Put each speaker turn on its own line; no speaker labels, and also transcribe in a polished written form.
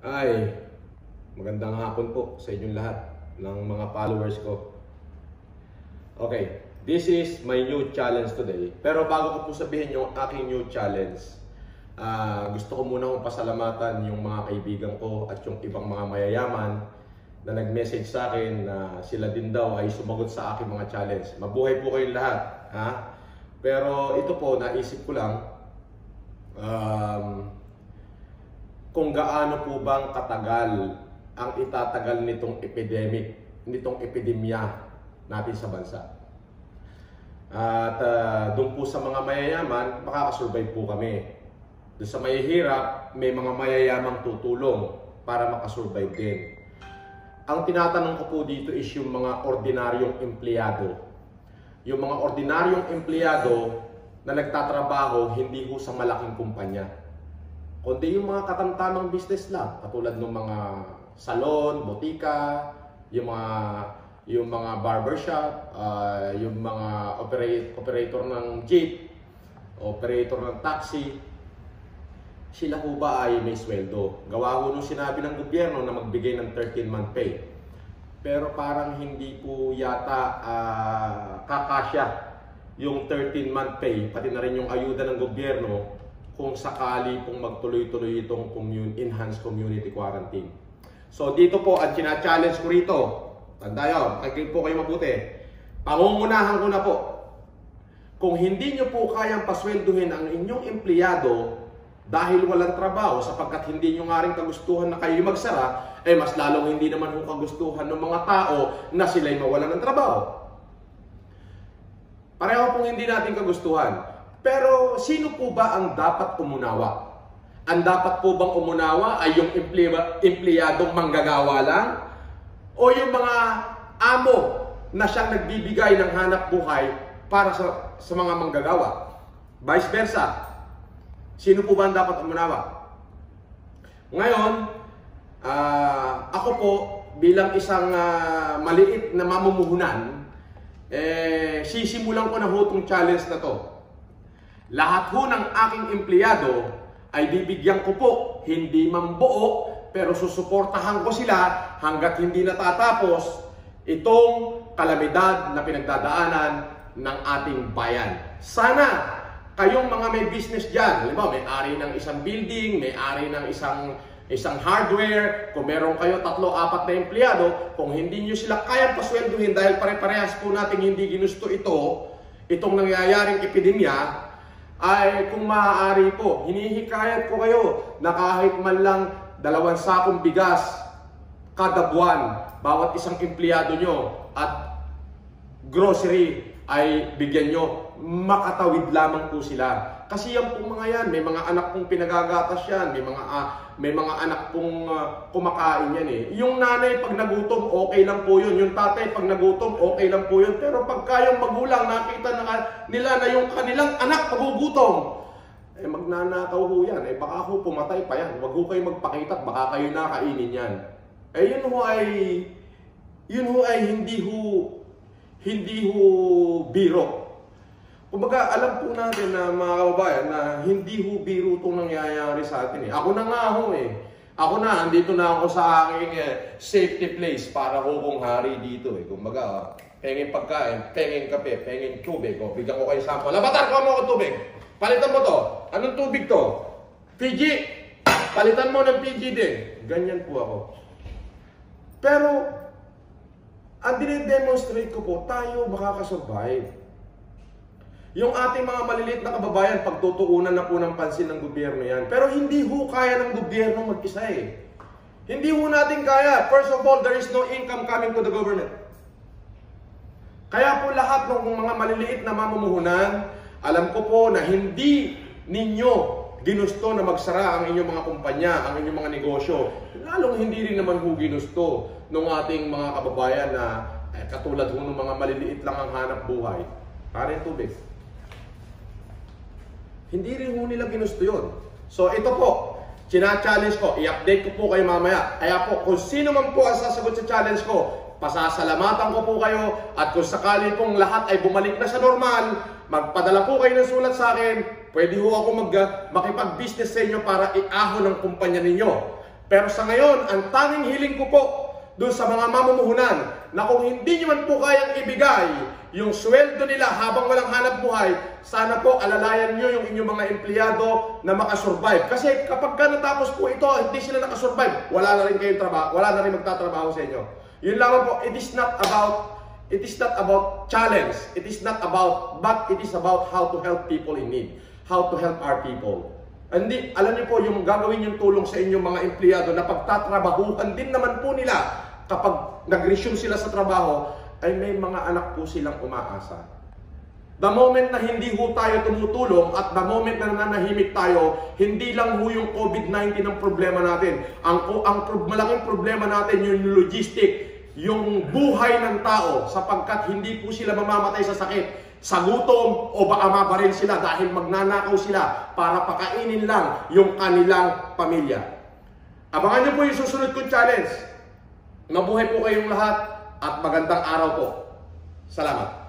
Ay, magandang hapon po sa inyong lahat ng mga followers ko. Okay, this is my new challenge today. Pero bago ko po sabihin yung aking new challenge, gusto ko muna kong pasalamatan yung mga kaibigan ko at yung ibang mga mayayaman na nag-message sa akin na sila din daw ay sumagot sa aking mga challenge. Mabuhay po kayong lahat, ha? Pero ito po, naisip ko lang, kung gaano po bang katagal ang itatagal nitong epidemya natin sa bansa. At doon po sa mga mayayaman, makakasurvive po kami. Doon sa mahihirap, may mga mayayamang tutulong para makasurvive din. Ang tinatanong ko po dito is yung mga ordinaryong empleyado. Yung mga ordinaryong empleyado na nagtatrabaho hindi ho sa malaking kumpanya, kundi yung mga katamtamang business lang, katulad ng mga salon, botika, yung mga barbershop, yung mga operator ng jeep, operator ng taxi. Sila po ba ay may sweldo? Gawa ko nung sinabi ng gobyerno na magbigay ng 13-month pay. Pero parang hindi po yata kakasya yung 13-month pay, pati na rin yung ayuda ng gobyerno kung sakali pong magtuloy-tuloy itong enhanced community quarantine. So dito po, ang challenge ko rito, tanda yun, makikinig po kayo mabuti, pangungunahan ko na po, kung hindi nyo po kayang pasweldohin ang inyong empleyado dahil walang trabaho, sapagkat hindi nyo nga rin kagustuhan na kayo magsara, mas lalong hindi naman po kagustuhan ng mga tao na sila'y mawalan ng trabaho. Pareho pong hindi natin kagustuhan. Pero sino po ba ang dapat umunawa? Ang dapat po bang umunawa ay yung empleyadong manggagawa lang? O yung mga amo na siyang nagbibigay ng hanap buhay para sa mga manggagawa? Vice versa. Sino po ba ang dapat umunawa? Ngayon, ako po bilang isang maliit na mamumuhunan, sisimulan ko na ho itong challenge na to. Lahat ho ng aking empleyado ay bibigyan ko po, hindi man buo, pero susuportahan ko sila hanggat hindi natatapos itong kalamidad na pinagdadaanan ng ating bayan. Sana kayong mga may business dyan, halimbawa may-ari ng isang building, may-ari ng isang hardware, kung meron kayo 3-4 na empleyado, kung hindi nyo sila kayang paswelduhin dahil pare-parehas po natin hindi ginusto itong nangyayaring epidemya, ay kung maaari po, hinihikayat ko kayo na kahit man lang 2 sakong bigas kada buwan, bawat isang empleyado nyo at grocery ay bigyan nyo, makatawid lamang po sila. Kasi yan pong mga yan, may mga anak pong pinagagatas yan, may mga anak pong kumakain yan eh. Yung nanay pag nagutom, okay lang po yun. Yung tatay pag nagutom, okay lang po yun. Pero pag kayong magulang, nakita nila na yung kanilang anak magugutom, magnanakaw ho yan. Baka ho pumatay pa yan. Huwag ho kayo magpakita at baka kayo nakainin yan. Yun ho ay hindi ho biro. Kumbaga, alam po natin na mga kababayan na hindi ho biro itong nangyayari sa atin eh. Ako na nga ho eh. Ako na, andito na ako sa aking safety place para ho kong hari dito eh. Kumbaga, pengin pagkain, pengin kape, pengin tubig. Bigyan ko kayo sample. Labatar ko mo ako tubig. Palitan mo to. Anong tubig to? PG. Palitan mo ng PG din. Ganyan po ako. Pero, ang dine-demonstrate ko po, tayo makakasurvive. Yung ating mga maliliit na kababayan, pagtutuunan na po ng pansin ng gobyerno yan. Pero hindi ho kaya ng gobyerno mag-isa eh. Hindi ho natin kaya. First of all, there is no income coming to the government. Kaya po lahat ng mga maliliit na mamumuhunan, alam ko po na hindi ninyo ginusto na magsara ang inyong mga kumpanya, ang inyong mga negosyo. Lalong hindi rin naman ho ginusto ng ating mga kababayan na katulad ho ng mga maliliit lang ang hanap buhay. Karin tubig. Hindi rin ho nila ginusto yun. So ito po, challenge ko, i-update ko po kayo mamaya. Kaya po, kung sino man po ang sasagot sa challenge ko, pasasalamatan ko po kayo. At kung sakali pong lahat ay bumalik na sa normal, magpadala po kayo ng sulat sa akin. Pwede ho ako makipag-business sa inyo para iahon ang kumpanya ninyo. Pero sa ngayon, ang tanging hiling ko po doon sa mga mamumuhunan na kung hindi nyo man po kayang ibigay yung sweldo nila habang walang hanap buhay, sana po alalayan nyo yung inyong mga empleyado na makasurvive. Kasi kapag ka natapos po ito, hindi sila nakasurvive, wala na rin kayong trabaho, wala na rin magtatrabaho sa inyo. Yun lamang po, it is not about challenge, it is not about, but it is about how to help people in need, how to help our people. Hindi, alam niyo po, yung gagawin yung tulong sa inyong mga empleyado na pagtatrabahuhan din naman po nila kapag nag-resume sila sa trabaho, ay may mga anak po silang umaasa. The moment na hindi ho tayo tumutulong at the moment na nanahimik tayo, hindi lang ho yung COVID-19 ang problema natin. Ang malaking problema natin yung logistic, yung buhay ng tao, sapagkat hindi po sila mamamatay sa sakit, sa gutom, o baka mabaril sila dahil magnanakaw sila para pakainin lang yung kanilang pamilya. Abangan niyo po yung susunod kong challenge. Mabuhay po kayong lahat at magandang araw po. Salamat.